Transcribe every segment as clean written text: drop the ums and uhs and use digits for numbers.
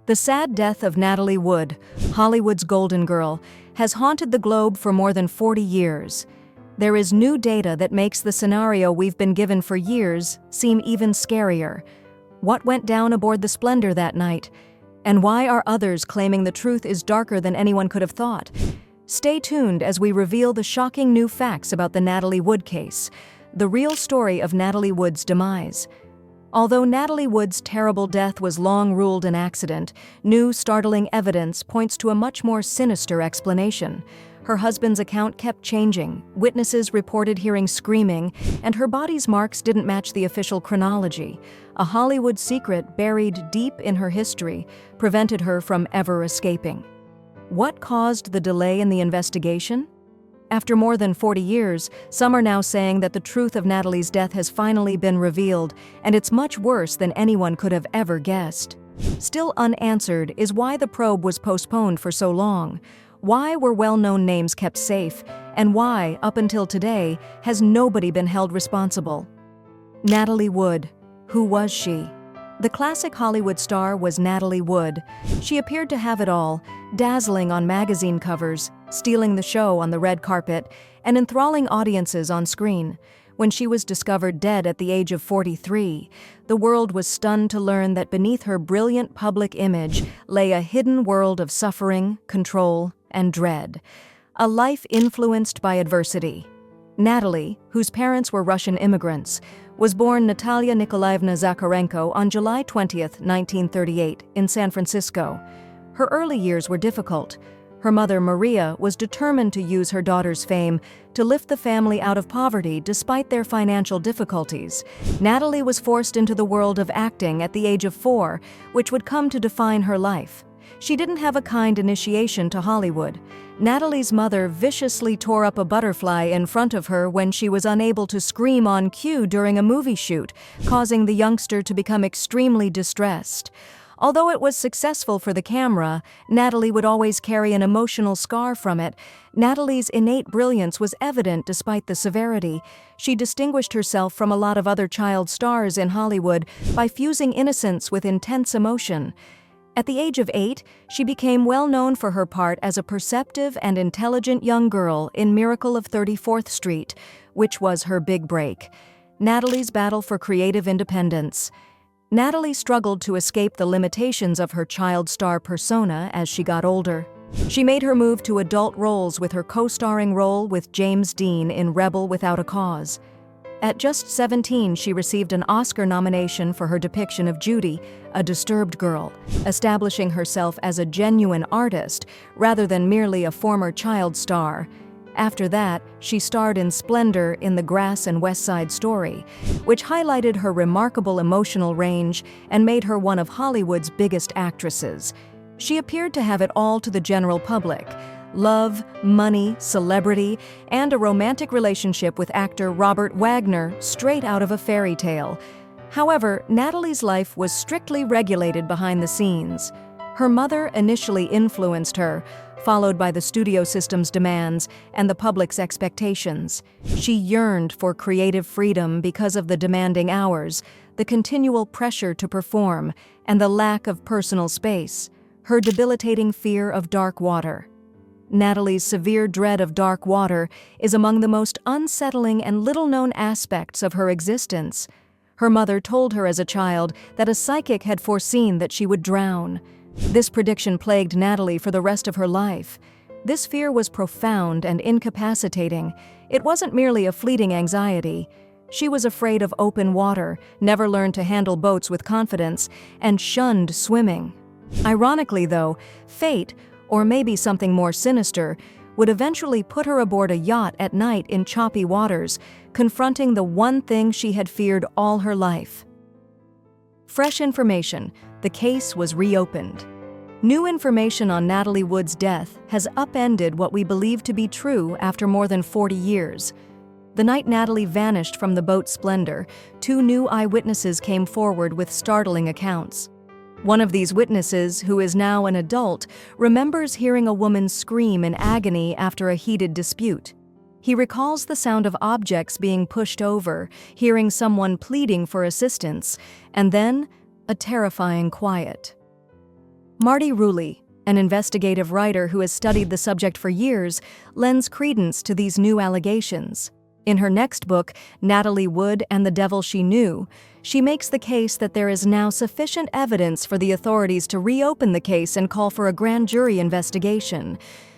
The sad death of Natalie Wood, Hollywood's golden girl, has haunted the globe for more than 40 years. There is new data that makes the scenario we've been given for years seem even scarier. What went down aboard the Splendor that night? And why are others claiming the truth is darker than anyone could have thought? Stay tuned as we reveal the shocking new facts about the Natalie Wood case, the real story of Natalie Wood's demise. Although Natalie Wood's terrible death was long ruled an accident, new startling evidence points to a much more sinister explanation. Her husband's account kept changing, witnesses reported hearing screaming, and her body's marks didn't match the official chronology. A Hollywood secret buried deep in her history prevented her from ever escaping. What caused the delay in the investigation? After more than 40 years, some are now saying that the truth of Natalie's death has finally been revealed, and it's much worse than anyone could have ever guessed. Still unanswered is why the probe was postponed for so long. Why were well-known names kept safe, and why, up until today, has nobody been held responsible? Natalie Wood. Who was she? The classic Hollywood star was Natalie Wood. She appeared to have it all, dazzling on magazine covers, stealing the show on the red carpet, and enthralling audiences on screen. When she was discovered dead at the age of 43, the world was stunned to learn that beneath her brilliant public image lay a hidden world of suffering, control, and dread. A life influenced by adversity. Natalie, whose parents were Russian immigrants, was born Natalia Nikolaevna Zakharenko on July 20, 1938, in San Francisco. Her early years were difficult. Her mother, Maria, was determined to use her daughter's fame to lift the family out of poverty despite their financial difficulties. Natalie was forced into the world of acting at the age of 4, which would come to define her life. She didn't have a kind initiation to Hollywood. Natalie's mother viciously tore up a butterfly in front of her when she was unable to scream on cue during a movie shoot, causing the youngster to become extremely distressed. Although it was successful for the camera, Natalie would always carry an emotional scar from it. Natalie's innate brilliance was evident despite the severity. She distinguished herself from a lot of other child stars in Hollywood by fusing innocence with intense emotion. At the age of 8, she became well known for her part as a perceptive and intelligent young girl in Miracle of 34th Street, which was her big break. Natalie's battle for creative independence. Natalie struggled to escape the limitations of her child star persona as she got older. She made her move to adult roles with her co-starring role with James Dean in Rebel Without a Cause. At just 17, she received an Oscar nomination for her depiction of Judy, a disturbed girl, establishing herself as a genuine artist rather than merely a former child star. After that, she starred in Splendor in The Grass and West Side Story, which highlighted her remarkable emotional range and made her one of Hollywood's biggest actresses. She appeared to have it all to the general public: love, money, celebrity, and a romantic relationship with actor Robert Wagner straight out of a fairy tale. However, Natalie's life was strictly regulated behind the scenes. Her mother initially influenced her, followed by the studio system's demands and the public's expectations. She yearned for creative freedom because of the demanding hours, the continual pressure to perform, and the lack of personal space. Her debilitating fear of dark water. Natalie's severe dread of dark water is among the most unsettling and little-known aspects of her existence. Her mother told her as a child that a psychic had foreseen that she would drown. This prediction plagued Natalie for the rest of her life. This fear was profound and incapacitating. It wasn't merely a fleeting anxiety. She was afraid of open water, never learned to handle boats with confidence, and shunned swimming. Ironically, though, fate, or maybe something more sinister, would eventually put her aboard a yacht at night in choppy waters, confronting the one thing she had feared all her life. Fresh information. The case was reopened. New information on Natalie Wood's death has upended what we believe to be true after more than 40 years. The night Natalie vanished from the boat Splendor, 2 new eyewitnesses came forward with startling accounts. One of these witnesses, who is now an adult, remembers hearing a woman scream in agony after a heated dispute. He recalls the sound of objects being pushed over, hearing someone pleading for assistance, and then a terrifying quiet. Marty Rulli, an investigative writer who has studied the subject for years, lends credence to these new allegations. In her next book, Natalie Wood and the Devil She Knew, she makes the case that there is now sufficient evidence for the authorities to reopen the case and call for a grand jury investigation.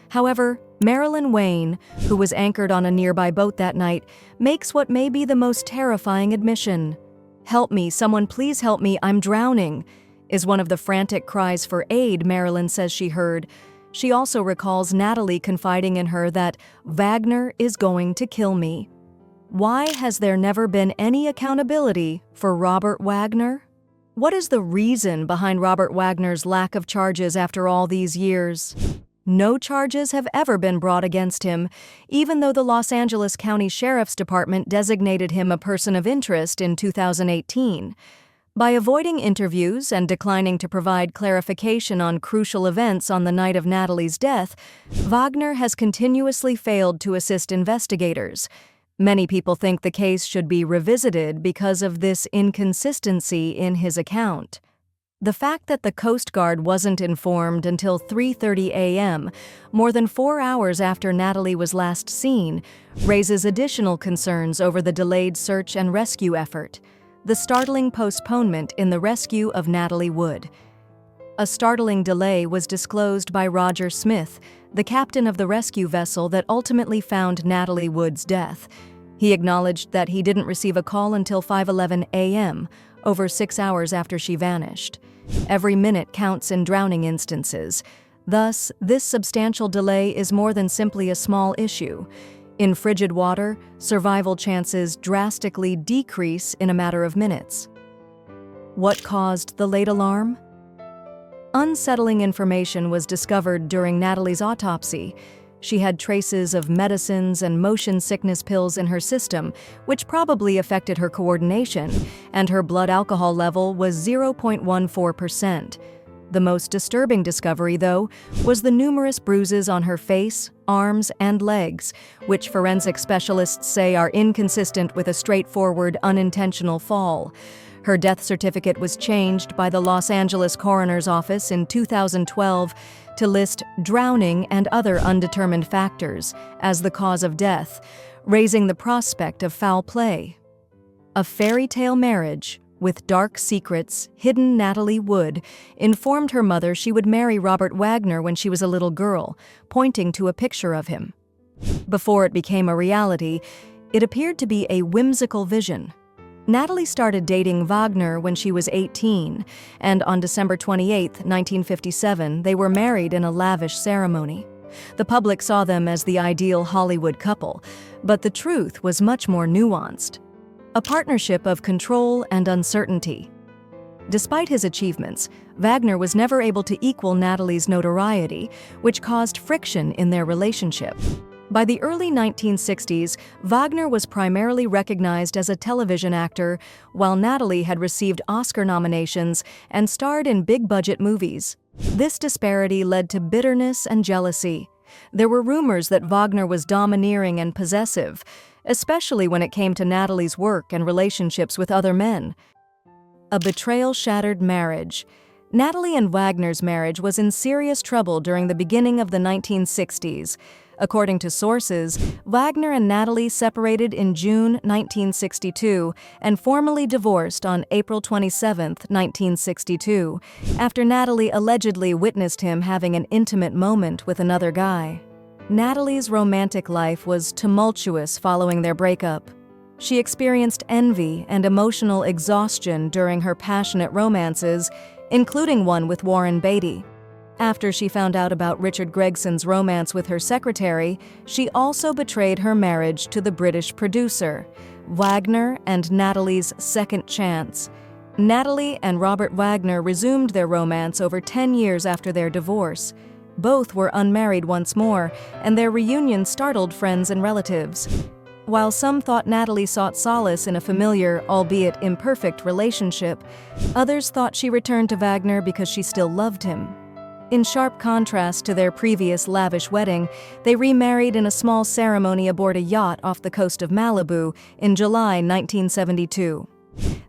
However, Marilyn Wayne, who was anchored on a nearby boat that night, makes what may be the most terrifying admission. "Help me, someone please help me, I'm drowning," is one of the frantic cries for aid Marilyn says she heard. She also recalls Natalie confiding in her that Wagner is going to kill me. Why has there never been any accountability for Robert Wagner? What is the reason behind Robert Wagner's lack of charges after all these years? No charges have ever been brought against him, even though the Los Angeles County Sheriff's Department designated him a person of interest in 2018. By avoiding interviews and declining to provide clarification on crucial events on the night of Natalie's death, Wagner has continuously failed to assist investigators. Many people think the case should be revisited because of this inconsistency in his account. The fact that the Coast Guard wasn't informed until 3:30 a.m., more than 4 hours after Natalie was last seen, raises additional concerns over the delayed search and rescue effort. The startling postponement in the rescue of Natalie Wood. A startling delay was disclosed by Roger Smith, the captain of the rescue vessel that ultimately found Natalie Wood's death. He acknowledged that he didn't receive a call until 5:11 a.m., over 6 hours after she vanished. Every minute counts in drowning instances. Thus, this substantial delay is more than simply a small issue. In frigid water, survival chances drastically decrease in a matter of minutes. What caused the late alarm? Unsettling information was discovered during Natalie's autopsy. She had traces of medicines and motion sickness pills in her system, which probably affected her coordination, and her blood alcohol level was 0.14%. The most disturbing discovery, though, was the numerous bruises on her face, arms, and legs, which forensic specialists say are inconsistent with a straightforward, unintentional fall. Her death certificate was changed by the Los Angeles Coroner's Office in 2012 to list drowning and other undetermined factors as the cause of death, raising the prospect of foul play. A fairy tale marriage with dark secrets hidden Natalie Wood informed her mother she would marry Robert Wagner when she was a little girl, pointing to a picture of him. Before it became a reality, it appeared to be a whimsical vision. Natalie started dating Wagner when she was 18, and on December 28, 1957, they were married in a lavish ceremony. The public saw them as the ideal Hollywood couple, but the truth was much more nuanced. A partnership of control and uncertainty. Despite his achievements, Wagner was never able to equal Natalie's notoriety, which caused friction in their relationship. By the early 1960s, Wagner was primarily recognized as a television actor, while Natalie had received Oscar nominations and starred in big-budget movies. This disparity led to bitterness and jealousy. There were rumors that Wagner was domineering and possessive, especially when it came to Natalie's work and relationships with other men. A betrayal-shattered marriage. Natalie and Wagner's marriage was in serious trouble during the beginning of the 1960s. According to sources, Wagner and Natalie separated in June 1962 and formally divorced on April 27, 1962, after Natalie allegedly witnessed him having an intimate moment with another guy. Natalie's romantic life was tumultuous following their breakup. She experienced envy and emotional exhaustion during her passionate romances, including one with Warren Beatty. After she found out about Richard Gregson's romance with her secretary, she also betrayed her marriage to the British producer. Wagner and Natalie's second chance. Natalie and Robert Wagner resumed their romance over 10 years after their divorce. Both were unmarried once more, and their reunion startled friends and relatives. While some thought Natalie sought solace in a familiar, albeit imperfect, relationship, others thought she returned to Wagner because she still loved him. In sharp contrast to their previous lavish wedding, they remarried in a small ceremony aboard a yacht off the coast of Malibu in July 1972.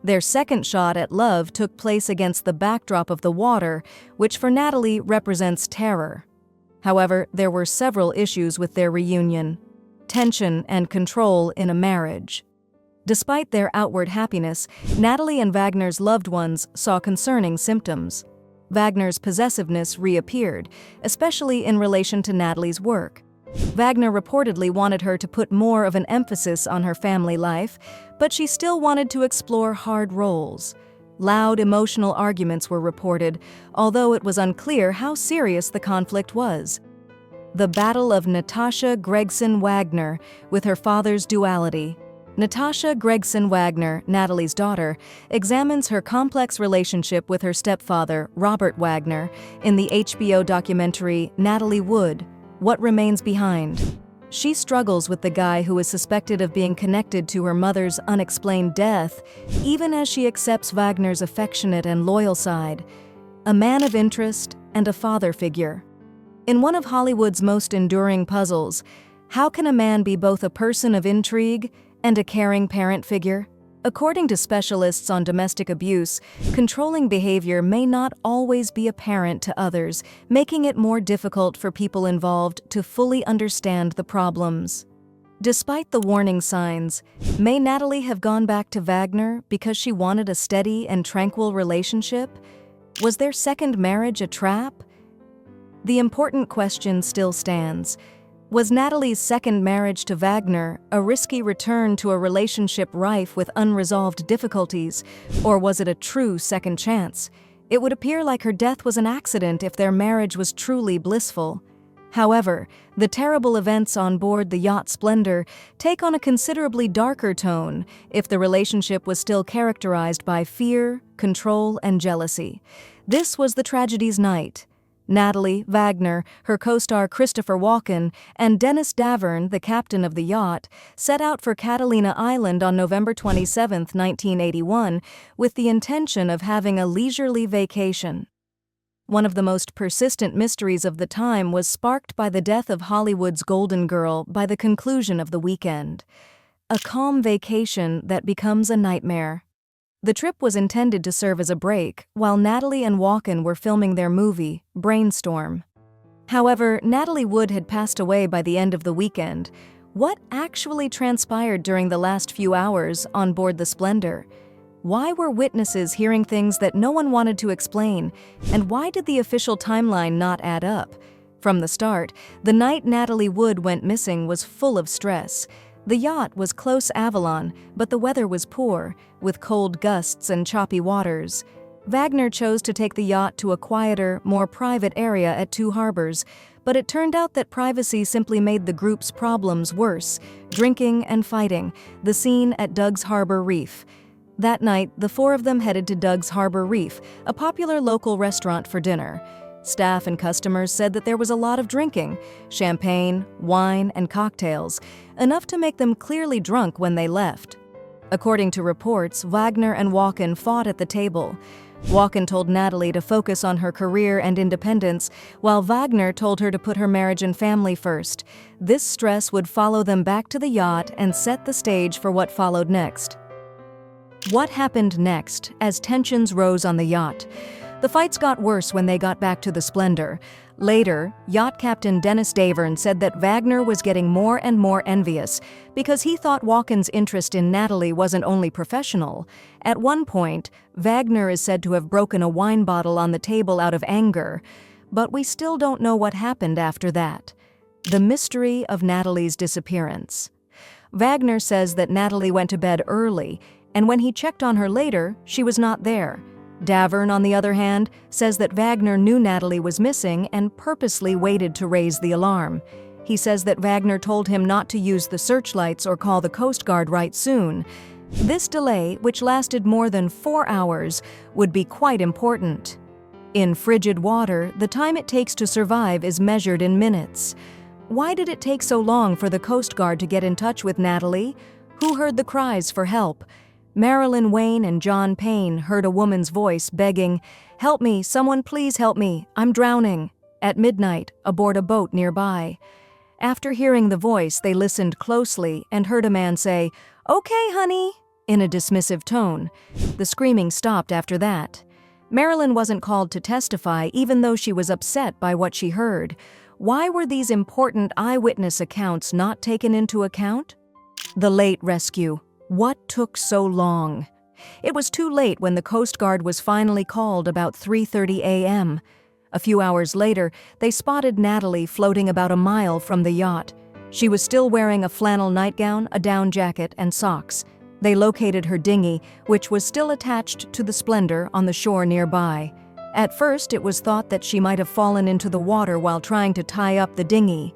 Their second shot at love took place against the backdrop of the water, which for Natalie represents terror. However, there were several issues with their reunion: tension and control in a marriage. Despite their outward happiness, Natalie and Wagner's loved ones saw concerning symptoms. Wagner's possessiveness reappeared, especially in relation to Natalie's work. Wagner reportedly wanted her to put more of an emphasis on her family life, but she still wanted to explore hard roles. Loud, emotional arguments were reported, although it was unclear how serious the conflict was. The Battle of Natasha Gregson Wagner, with her father's duality. Natasha Gregson Wagner, Natalie's daughter, examines her complex relationship with her stepfather, Robert Wagner, in the HBO documentary Natalie Wood, What Remains Behind. She struggles with the guy who is suspected of being connected to her mother's unexplained death, even as she accepts Wagner's affectionate and loyal side, a man of interest and a father figure. In one of Hollywood's most enduring puzzles, how can a man be both a person of intrigue and a caring parent figure? According to specialists on domestic abuse, controlling behavior may not always be apparent to others, making it more difficult for people involved to fully understand the problems. Despite the warning signs, may Natalie have gone back to Wagner because she wanted a steady and tranquil relationship? Was their second marriage a trap? The important question still stands. Was Natalie's second marriage to Wagner a risky return to a relationship rife with unresolved difficulties, or was it a true second chance? It would appear like her death was an accident if their marriage was truly blissful. However, the terrible events on board the yacht Splendor take on a considerably darker tone if the relationship was still characterized by fear, control, and jealousy. This was the tragedy's night. Natalie, Wagner, her co-star Christopher Walken, and Dennis Davern, the captain of the yacht, set out for Catalina Island on November 27, 1981, with the intention of having a leisurely vacation. One of the most persistent mysteries of the time was sparked by the death of Hollywood's golden girl by the conclusion of the weekend. A calm vacation that becomes a nightmare. The trip was intended to serve as a break, while Natalie and Walken were filming their movie, Brainstorm. However, Natalie Wood had passed away by the end of the weekend. What actually transpired during the last few hours on board the Splendor? Why were witnesses hearing things that no one wanted to explain? And why did the official timeline not add up? From the start, the night Natalie Wood went missing was full of stress. The yacht was close Avalon, but the weather was poor, with cold gusts and choppy waters. Wagner chose to take the yacht to a quieter, more private area at Two Harbors, but it turned out that privacy simply made the group's problems worse: drinking and fighting, the scene at Doug's Harbor Reef. That night, the four of them headed to Doug's Harbor Reef, a popular local restaurant, for dinner. Staff and customers said that there was a lot of drinking: champagne, wine, and cocktails, enough to make them clearly drunk when they left. According to reports, Wagner and Walken fought at the table. Walken told Natalie to focus on her career and independence, while Wagner told her to put her marriage and family first. This stress would follow them back to the yacht and set the stage for what followed next. What happened next as tensions rose on the yacht? The fights got worse when they got back to the Splendor. Later, yacht captain Dennis Davern said that Wagner was getting more and more envious because he thought Walken's interest in Natalie wasn't only professional. At one point, Wagner is said to have broken a wine bottle on the table out of anger, but we still don't know what happened after that. The mystery of Natalie's disappearance. Wagner says that Natalie went to bed early, and when he checked on her later, she was not there. Davern, on the other hand, says that Wagner knew Natalie was missing and purposely waited to raise the alarm. He says that Wagner told him not to use the searchlights or call the Coast Guard right soon. This delay, which lasted more than 4 hours, would be quite important. In frigid water, the time it takes to survive is measured in minutes. Why did it take so long for the Coast Guard to get in touch with Natalie? Who heard the cries for help? Marilyn Wayne and John Payne heard a woman's voice begging, "Help me, someone please help me, I'm drowning," at midnight aboard a boat nearby. After hearing the voice, they listened closely and heard a man say, "Okay, honey," in a dismissive tone. The screaming stopped after that. Marilyn wasn't called to testify even though she was upset by what she heard. Why were these important eyewitness accounts not taken into account? The late rescue. What took so long? It was too late when the Coast Guard was finally called about 3:30 a.m. A few hours later, they spotted Natalie floating about a mile from the yacht. She was still wearing a flannel nightgown, a down jacket, and socks. They located her dinghy, which was still attached to the Splendor, on the shore nearby. At first, it was thought that she might have fallen into the water while trying to tie up the dinghy,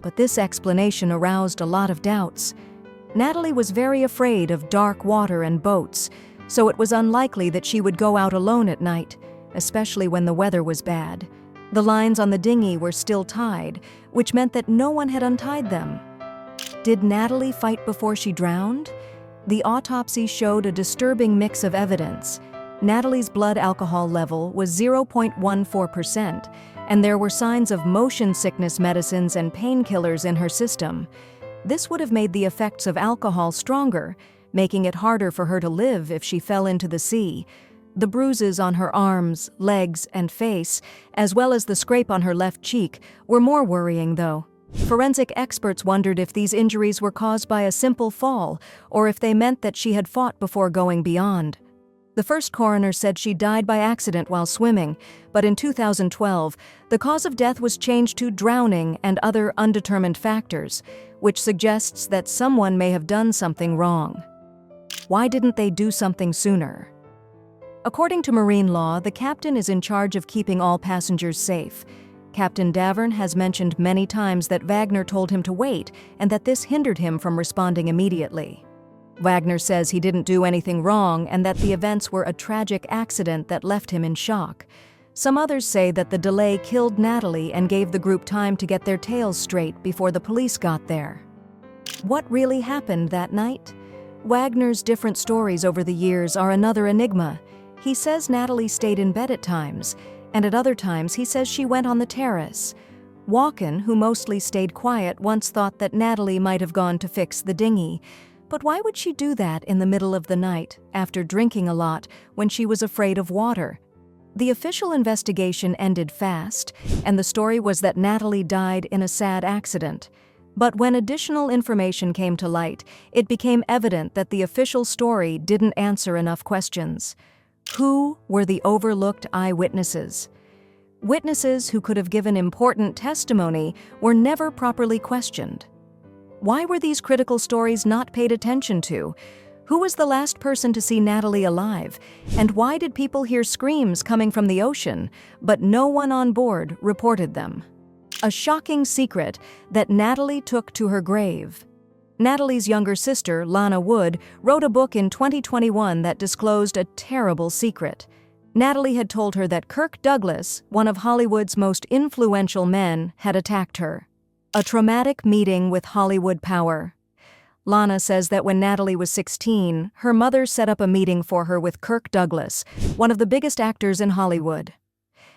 but this explanation aroused a lot of doubts. Natalie was very afraid of dark water and boats, so it was unlikely that she would go out alone at night, especially when the weather was bad. The lines on the dinghy were still tied, which meant that no one had untied them. Did Natalie fight before she drowned? The autopsy showed a disturbing mix of evidence. Natalie's blood alcohol level was 0.14%, and there were signs of motion sickness medicines and painkillers in her system. This would have made the effects of alcohol stronger, making it harder for her to live if she fell into the sea. The bruises on her arms, legs, and face, as well as the scrape on her left cheek, were more worrying, though. Forensic experts wondered if these injuries were caused by a simple fall, or if they meant that she had fought before going beyond. The first coroner said she died by accident while swimming, but in 2012, the cause of death was changed to drowning and other undetermined factors, which suggests that someone may have done something wrong. Why didn't they do something sooner? According to marine law, the captain is in charge of keeping all passengers safe. Captain Davern has mentioned many times that Wagner told him to wait and that this hindered him from responding immediately. Wagner says he didn't do anything wrong and that the events were a tragic accident that left him in shock. Some others say that the delay killed Natalie and gave the group time to get their tails straight before the police got there. What really happened that night? Wagner's different stories over the years are another enigma. He says Natalie stayed in bed at times, and at other times he says she went on the terrace. Walken, who mostly stayed quiet, once thought that Natalie might have gone to fix the dinghy. But why would she do that in the middle of the night, after drinking a lot, when she was afraid of water? The official investigation ended fast, and the story was that Natalie died in a sad accident. But when additional information came to light, it became evident that the official story didn't answer enough questions. Who were the overlooked eyewitnesses? Witnesses who could have given important testimony were never properly questioned. Why were these critical stories not paid attention to? Who was the last person to see Natalie alive? And why did people hear screams coming from the ocean, but no one on board reported them? A shocking secret that Natalie took to her grave. Natalie's younger sister, Lana Wood, wrote a book in 2021 that disclosed a terrible secret. Natalie had told her that Kirk Douglas, one of Hollywood's most influential men, had attacked her. A traumatic meeting with Hollywood power. Lana says that when Natalie was 16, her mother set up a meeting for her with Kirk Douglas, one of the biggest actors in Hollywood.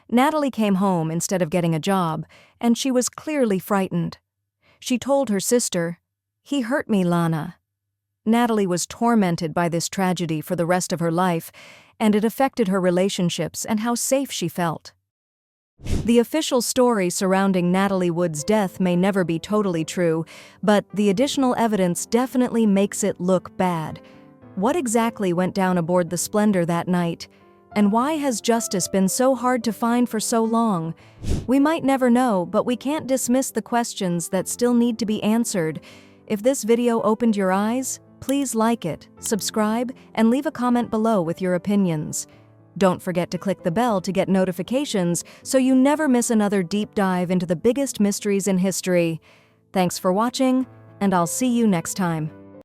Natalie came home instead of getting a job, and she was clearly frightened. She told her sister, "He hurt me, Lana." Natalie was tormented by this tragedy for the rest of her life, and it affected her relationships and how safe she felt. The official story surrounding Natalie Wood's death may never be totally true, but the additional evidence definitely makes it look bad. What exactly went down aboard the Splendor that night? And why has justice been so hard to find for so long? We might never know, but we can't dismiss the questions that still need to be answered. If this video opened your eyes, please like it, subscribe, and leave a comment below with your opinions. Don't forget to click the bell to get notifications so you never miss another deep dive into the biggest mysteries in history. Thanks for watching, and I'll see you next time.